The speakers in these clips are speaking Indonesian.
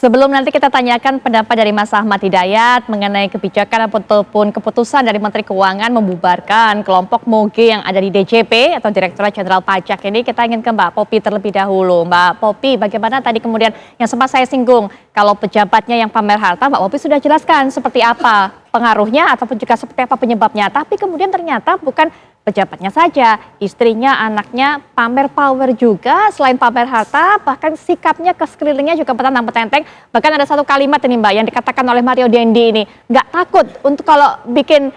Sebelum nanti kita tanyakan pendapat dari Mas Ahmad Hidayat mengenai kebijakan ataupun keputusan dari Menteri Keuangan membubarkan kelompok Moge yang ada di DJP atau Direktorat Jenderal Pajak ini, kita ingin ke Mbak Popi terlebih dahulu. Mbak Popi, bagaimana tadi kemudian yang sempat saya singgung, kalau pejabatnya yang pamer harta, Mbak Popi sudah jelaskan seperti apa pengaruhnya ataupun juga seperti apa penyebabnya. Tapi kemudian ternyata bukan pejabatnya saja, istrinya, anaknya pamer power juga, selain pamer harta, bahkan sikapnya ke sekelilingnya juga petantang-petenteng. Bahkan ada satu kalimat ini Mbak, yang dikatakan oleh Mario Dendi ini, nggak takut untuk kalau bikin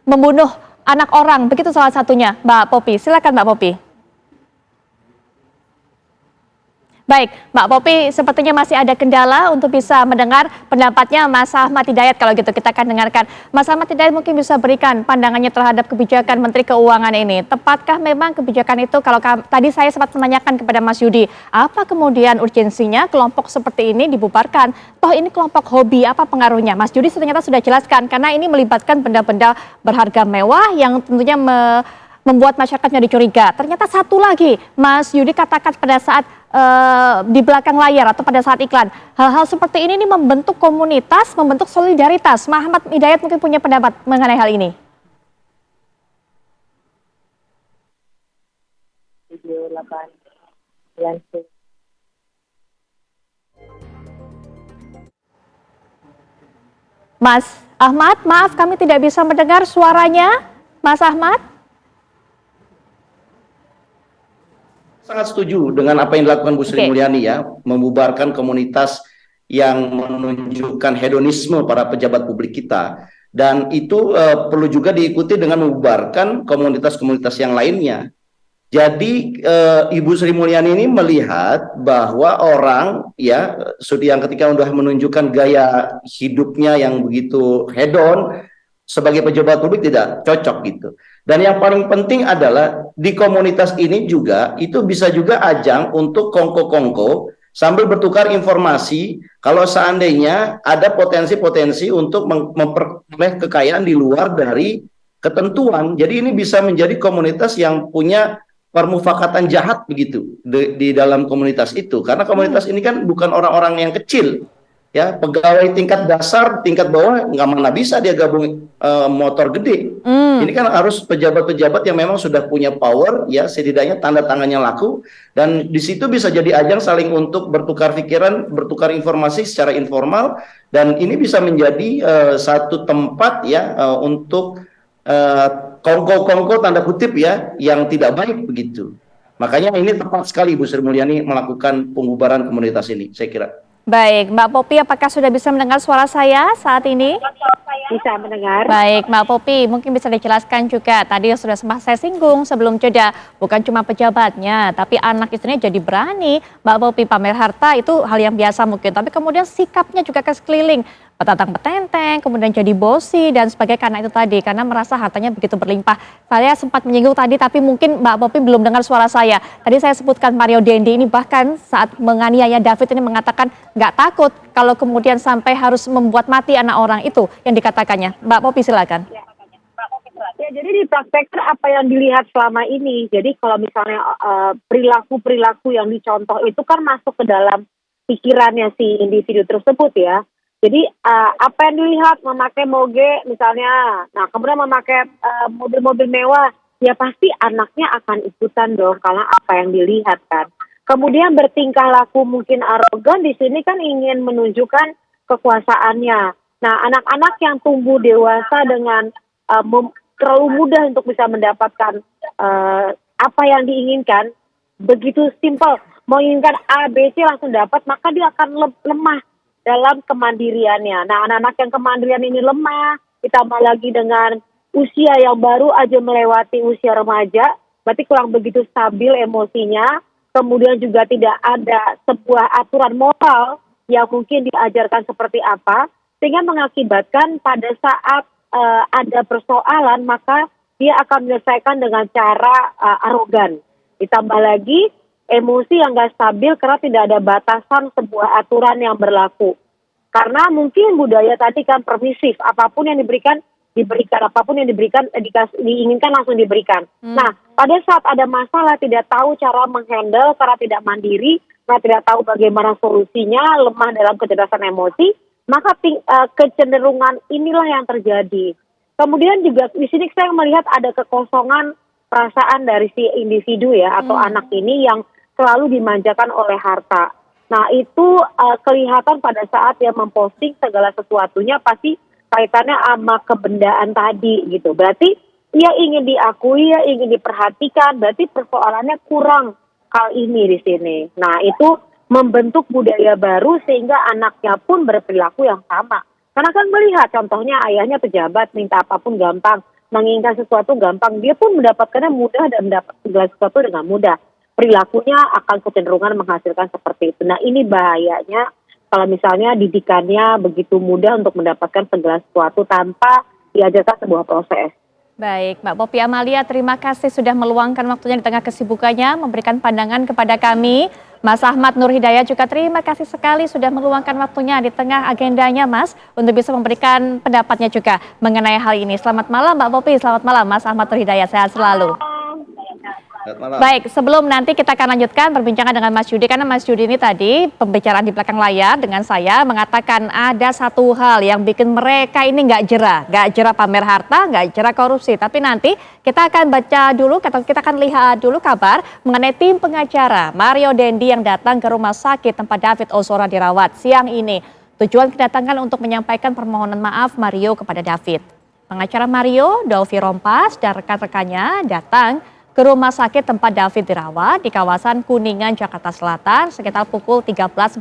membunuh anak orang, begitu salah satunya. Mbak Popi, silakan Mbak Popi. Baik, Mbak Popi sepertinya masih ada kendala untuk bisa mendengar pendapatnya Mas Ahmad Hidayat. Kalau gitu kita akan dengarkan. Mas Ahmad Hidayat mungkin bisa berikan pandangannya terhadap kebijakan Menteri Keuangan ini. Tepatkah memang kebijakan itu, kalau tadi saya sempat menanyakan kepada Mas Yudi, apa kemudian urgensinya kelompok seperti ini dibubarkan? Toh ini kelompok hobi, apa pengaruhnya? Mas Yudi ternyata sudah jelaskan, karena ini melibatkan benda-benda berharga mewah yang tentunya membuat masyarakatnya dicuriga. Ternyata satu lagi, Mas Yudi katakan pada saat di belakang layar atau pada saat iklan, hal-hal seperti ini membentuk komunitas, membentuk solidaritas. Mas Ahmad Hidayat mungkin punya pendapat mengenai hal ini. Mas Ahmad, maaf kami tidak bisa mendengar suaranya. Mas Ahmad? Sangat setuju dengan apa yang dilakukan Bu Sri Mulyani ya, membubarkan komunitas yang menunjukkan hedonisme para pejabat publik kita. Dan itu perlu juga diikuti dengan membubarkan komunitas-komunitas yang lainnya. Jadi Ibu Sri Mulyani ini melihat bahwa orang ya, yang ketika sudah menunjukkan gaya hidupnya yang begitu hedon, sebagai pejabat publik tidak cocok gitu. Dan yang paling penting adalah di komunitas ini juga itu bisa juga ajang untuk kongko-kongko sambil bertukar informasi kalau seandainya ada potensi-potensi untuk memperoleh kekayaan di luar dari ketentuan. Jadi ini bisa menjadi komunitas yang punya permufakatan jahat begitu di dalam komunitas itu. Karena komunitas ini kan bukan orang-orang yang kecil. Ya, pegawai tingkat dasar, tingkat bawah nggak mana bisa dia gabung motor gede. Ini kan harus pejabat-pejabat yang memang sudah punya power, ya setidaknya tanda tangannya laku, dan di situ bisa jadi ajang saling untuk bertukar pikiran, bertukar informasi secara informal, dan ini bisa menjadi satu tempat ya untuk kongko-kongko tanda kutip ya yang tidak baik begitu. Makanya ini tepat sekali Bu Sri Mulyani melakukan pembubaran komunitas ini, saya kira. Baik, Mbak Popi, apakah sudah bisa mendengar suara saya saat ini? Bisa mendengar. Baik, Mbak Popi, mungkin bisa dijelaskan juga. Tadi sudah sempat saya singgung sebelum jeda, bukan cuma pejabatnya, tapi anak istrinya jadi berani. Mbak Popi, pamer harta itu hal yang biasa mungkin, tapi kemudian sikapnya juga ke sekeliling. Petantang-petenteng, kemudian jadi bosi dan sebagainya karena itu tadi, karena merasa hartanya begitu berlimpah. Saya sempat menyinggung tadi, tapi mungkin Mbak Popi belum dengar suara saya. Tadi saya sebutkan Mario Dendi ini bahkan saat menganiaya David ini mengatakan nggak takut kalau kemudian sampai harus membuat mati anak orang itu yang dikatakannya. Mbak Popi silakan. Ya, jadi di praktek apa yang dilihat selama ini, jadi kalau misalnya perilaku-perilaku yang dicontoh itu kan masuk ke dalam pikirannya si individu tersebut ya. Jadi apa yang dilihat, memakai moge misalnya, nah kemudian memakai mobil-mobil mewah, ya pasti anaknya akan ikutan dong karena apa yang dilihat kan. Kemudian bertingkah laku mungkin arogan, di sini kan ingin menunjukkan kekuasaannya. Nah anak-anak yang tumbuh dewasa dengan terlalu mudah untuk bisa mendapatkan apa yang diinginkan, begitu simpel, menginginkan A, B, C langsung dapat, maka dia akan lemah dalam kemandiriannya. Nah, anak-anak yang kemandirian ini lemah, ditambah lagi dengan usia yang baru aja melewati usia remaja, berarti kurang begitu stabil emosinya, kemudian juga tidak ada sebuah aturan moral yang mungkin diajarkan seperti apa, sehingga mengakibatkan pada saat ada persoalan, maka dia akan menyelesaikan dengan cara arogan. Ditambah lagi emosi yang nggak stabil karena tidak ada batasan sebuah aturan yang berlaku. Karena mungkin budaya tadi kan permisif, apapun yang diberikan, apapun yang diberikan, diinginkan langsung diberikan. Nah, pada saat ada masalah tidak tahu cara menghandle karena tidak mandiri, nah tidak tahu bagaimana solusinya, lemah dalam kecerdasan emosi, maka kecenderungan inilah yang terjadi. Kemudian juga di sini saya melihat ada kekosongan perasaan dari si individu ya atau anak ini yang selalu dimanjakan oleh harta. Nah itu kelihatan pada saat dia memposting segala sesuatunya pasti kaitannya sama kebendaan tadi gitu. Berarti ia ingin diakui, ia ingin diperhatikan, berarti persoalannya kurang hal ini di sini. Nah itu membentuk budaya baru sehingga anaknya pun berperilaku yang sama. Karena kan melihat contohnya ayahnya pejabat, minta apapun gampang, menginginkan sesuatu gampang, dia pun mendapatkannya mudah dan mendapat segala sesuatu dengan mudah. Perilakunya akan kecenderungan menghasilkan seperti itu. Nah ini bahayanya kalau misalnya didikannya begitu mudah untuk mendapatkan segala sesuatu tanpa diajarkan sebuah proses. Baik, Mbak Poppy Amalia, terima kasih sudah meluangkan waktunya di tengah kesibukannya, memberikan pandangan kepada kami. Mas Ahmad Nur Hidayat juga terima kasih sekali sudah meluangkan waktunya di tengah agendanya Mas, untuk bisa memberikan pendapatnya juga mengenai hal ini. Selamat malam Mbak Poppy, selamat malam Mas Ahmad Nur Hidayat, sehat selalu. Baik, sebelum nanti kita akan lanjutkan perbincangan dengan Mas Yudi, karena Mas Yudi ini tadi pembicaraan di belakang layar dengan saya mengatakan ada satu hal yang bikin mereka ini nggak jera pamer harta, nggak jera korupsi. Tapi nanti kita akan baca dulu, kita akan lihat dulu kabar mengenai tim pengacara Mario Dendi yang datang ke rumah sakit tempat David Ozora dirawat siang ini. Tujuan kedatangan untuk menyampaikan permohonan maaf Mario kepada David. Pengacara Mario, Dolfi Rompas, dan rekan-rekannya datang ke rumah sakit tempat David dirawat di kawasan Kuningan, Jakarta Selatan sekitar pukul 13.40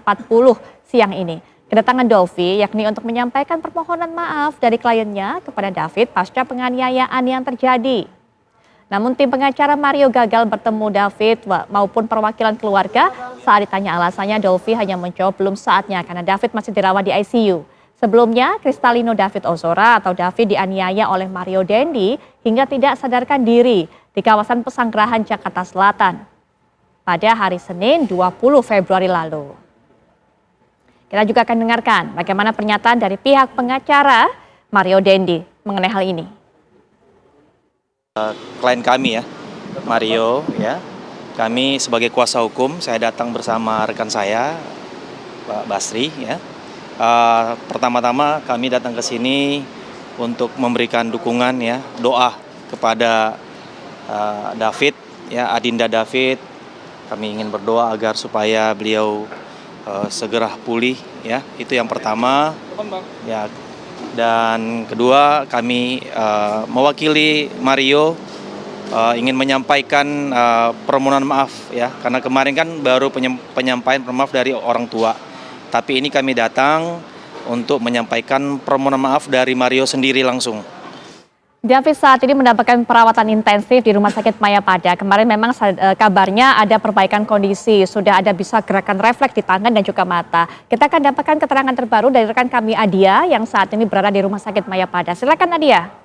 siang ini. Kedatangan Dolfi yakni untuk menyampaikan permohonan maaf dari kliennya kepada David pasca penganiayaan yang terjadi. Namun tim pengacara Mario gagal bertemu David maupun perwakilan keluarga. Saat ditanya alasannya, Dolfi hanya menjawab belum saatnya karena David masih dirawat di ICU. Sebelumnya, Kristalino David Ozora atau David dianiaya oleh Mario Dendi hingga tidak sadarkan diri di kawasan Pesanggerahan, Jakarta Selatan pada hari Senin 20 Februari lalu. Kita juga akan dengarkan bagaimana pernyataan dari pihak pengacara Mario Dendi mengenai hal ini. Klien kami ya, Mario ya, kami sebagai kuasa hukum, saya datang bersama rekan saya, Pak Basri ya. Pertama-tama kami datang ke sini untuk memberikan dukungan ya, doa kepada David ya, Adinda David. Kami ingin berdoa agar supaya beliau segera pulih ya. Itu yang pertama ya. Dan kedua, kami mewakili Mario ingin menyampaikan permohonan maaf ya, karena kemarin kan baru penyampaian permohonan maaf dari orang tua. Tapi ini kami datang untuk menyampaikan permohonan maaf dari Mario sendiri langsung. David saat ini mendapatkan perawatan intensif di Rumah Sakit Mayapada. Kemarin memang kabarnya ada perbaikan kondisi, sudah ada bisa gerakan refleks di tangan dan juga mata. Kita akan dapatkan keterangan terbaru dari rekan kami Adia yang saat ini berada di Rumah Sakit Mayapada. Silakan Adia.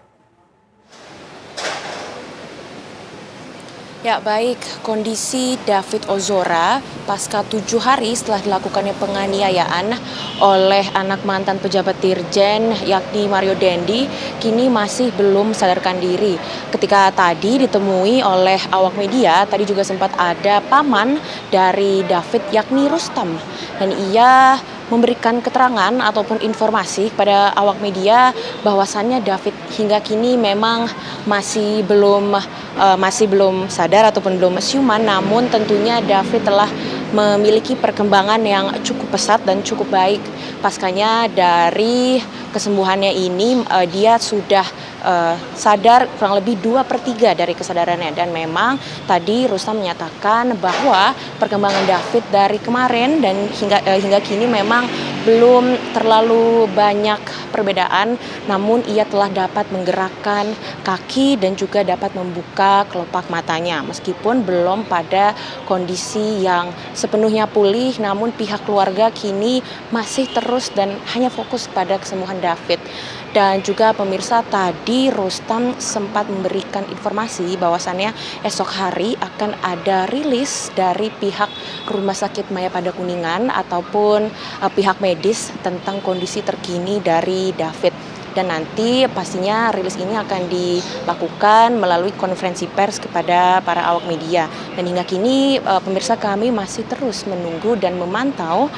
Ya baik, kondisi David Ozora pasca 7 hari setelah dilakukannya penganiayaan oleh anak mantan pejabat Dirjen yakni Mario Dendi kini masih belum sadarkan diri. Ketika tadi ditemui oleh awak media, tadi juga sempat ada paman dari David yakni Rustam, dan ia memberikan keterangan ataupun informasi kepada awak media bahwasannya David hingga kini memang masih belum sadar ataupun belum siuman, namun tentunya David telah memiliki perkembangan yang cukup pesat dan cukup baik. Paskanya dari kesembuhannya ini dia sudah sadar kurang lebih 2/3 dari kesadarannya, dan memang tadi Rustam menyatakan bahwa perkembangan David dari kemarin dan hingga kini memang belum terlalu banyak perbedaan, namun ia telah dapat menggerakkan kaki dan juga dapat membuka kelopak matanya. Meskipun belum pada kondisi yang sepenuhnya pulih, namun pihak keluarga kini masih terus dan hanya fokus pada kesembuhan David. Dan juga pemirsa, tadi Rustam sempat memberikan informasi bahwasannya esok hari akan ada rilis dari pihak Rumah Sakit Mayapada Kuningan ataupun pihak medis tentang kondisi terkini dari David. dan nanti pastinya rilis ini akan dilakukan melalui konferensi pers kepada para awak media. Dan hingga kini pemirsa, kami masih terus menunggu dan memantau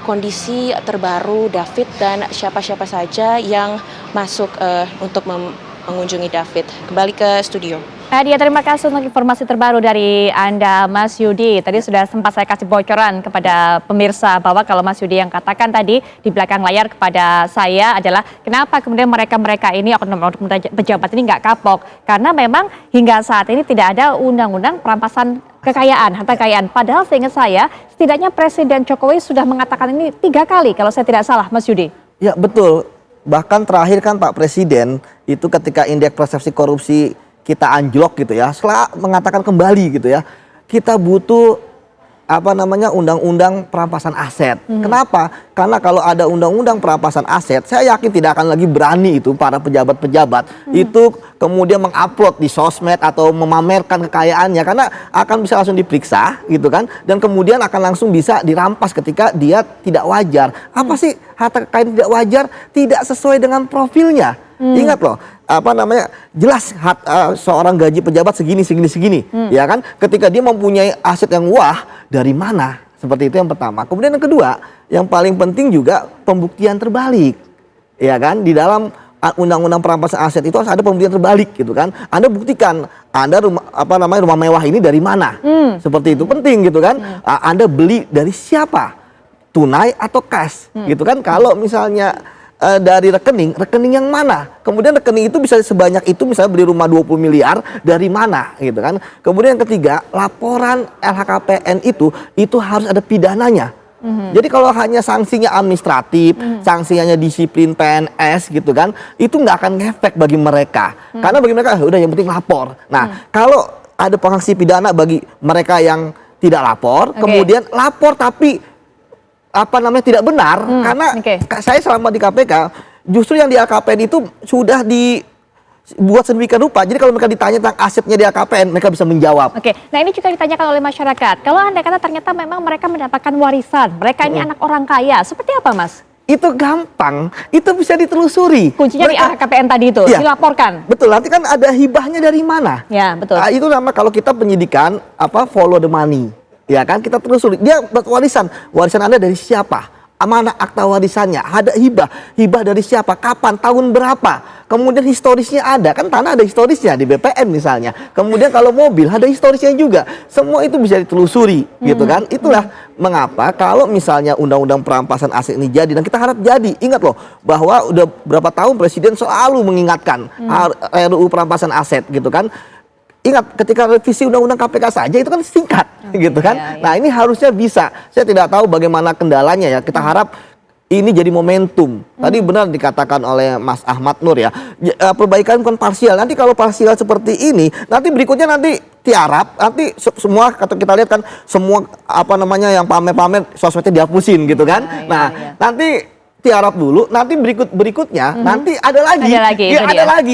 kondisi terbaru David dan siapa-siapa saja yang masuk untuk mengunjungi David. Kembali ke studio. Nadia, terima kasih untuk informasi terbaru dari Anda, Mas Yudi. Tadi sudah sempat saya kasih bocoran kepada pemirsa bahwa kalau Mas Yudi yang katakan tadi di belakang layar kepada saya adalah kenapa kemudian mereka ini oknum pejabat ini nggak kapok. Karena memang hingga saat ini tidak ada undang-undang perampasan kekayaan, harta kekayaan. Padahal seingat saya, setidaknya Presiden Jokowi sudah mengatakan ini 3 kali kalau saya tidak salah, Mas Yudi. Ya betul, bahkan terakhir kan Pak Presiden itu ketika indeks persepsi korupsi kita anjlok gitu ya, setelah mengatakan kembali gitu ya, kita butuh undang-undang perampasan aset. Kenapa? Karena kalau ada undang-undang perampasan aset, saya yakin tidak akan lagi berani itu para pejabat-pejabat itu kemudian mengupload di sosmed atau memamerkan kekayaannya, karena akan bisa langsung diperiksa gitu kan, dan kemudian akan langsung bisa dirampas ketika dia tidak wajar. Apa sih harta kekayaan tidak wajar? Tidak sesuai dengan profilnya. Ingat loh, jelas seorang gaji pejabat segini, ya kan? Ketika dia mempunyai aset yang wah, dari mana? Seperti itu yang pertama. Kemudian yang kedua, yang paling penting juga pembuktian terbalik, ya kan? Di dalam undang-undang perampasan aset itu harus ada pembuktian terbalik, gitu kan? Anda buktikan, Anda rumah mewah ini dari mana? Seperti itu penting, gitu kan? Anda beli dari siapa? Tunai atau cash, gitu kan? Kalau misalnya dari rekening yang mana? Kemudian rekening itu bisa sebanyak itu, misalnya beli rumah 20 miliar, dari mana gitu kan? Kemudian yang ketiga, laporan LHKPN itu harus ada pidananya. Jadi kalau hanya sanksinya administratif, sanksinya disiplin PNS gitu kan, itu nggak akan ngefek bagi mereka. Karena bagi mereka udah yang penting lapor. Nah, kalau ada sanksi pidana bagi mereka yang tidak lapor, kemudian lapor tapi tidak benar, karena saya selama di KPK justru yang di LKPN itu sudah dibuat sedemikian rupa, jadi kalau mereka ditanya tentang asetnya di LKPN mereka bisa menjawab. Nah ini juga ditanyakan oleh masyarakat, kalau Anda kata ternyata memang mereka mendapatkan warisan, mereka ini anak orang kaya, seperti apa Mas? Itu gampang, itu bisa ditelusuri. Kuncinya di LHKPN tadi itu, dilaporkan. Betul, nanti kan ada hibahnya dari mana. Ya betul. Itu nama kalau kita penyidikan follow the money. Ya kan, kita telusuri, dia warisan Anda dari siapa? Mana akta warisannya? Ada hibah dari siapa? Kapan? Tahun berapa? Kemudian historisnya ada, kan tanah ada historisnya di BPN misalnya. Kemudian kalau mobil ada historisnya juga. Semua itu bisa ditelusuri, gitu kan? Itulah mengapa kalau misalnya undang-undang perampasan aset ini jadi, dan kita harap jadi. Ingat loh, bahwa udah berapa tahun Presiden selalu mengingatkan RUU perampasan aset, gitu kan? Ingat, ketika revisi undang-undang KPK saja itu kan singkat, gitu kan? Nah ini harusnya bisa. Saya tidak tahu bagaimana kendalanya ya. Kita harap ini jadi momentum. Tadi benar dikatakan oleh Mas Ahmad Nur ya. Perbaikan bukan parsial. Nanti kalau parsial seperti ini, nanti berikutnya nanti tiarap. Nanti semua kita lihat kan semua yang pamer-pamer sosmednya dihapusin, gitu kan? Nanti tiarap dulu, nanti berikutnya nanti ada lagi.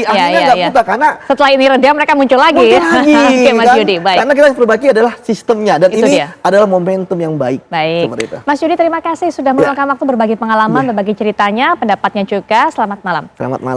Akhirnya nggak putar karena setelah ini reda mereka muncul lagi. Oke, Mas Yudi, baik. Karena kita perbaiki adalah sistemnya, dan ini adalah momentum yang baik. Seperti itu. Mas Yudi, terima kasih sudah meluangkan waktu berbagi pengalaman, berbagi ceritanya, pendapatnya juga. Selamat malam. Selamat malam.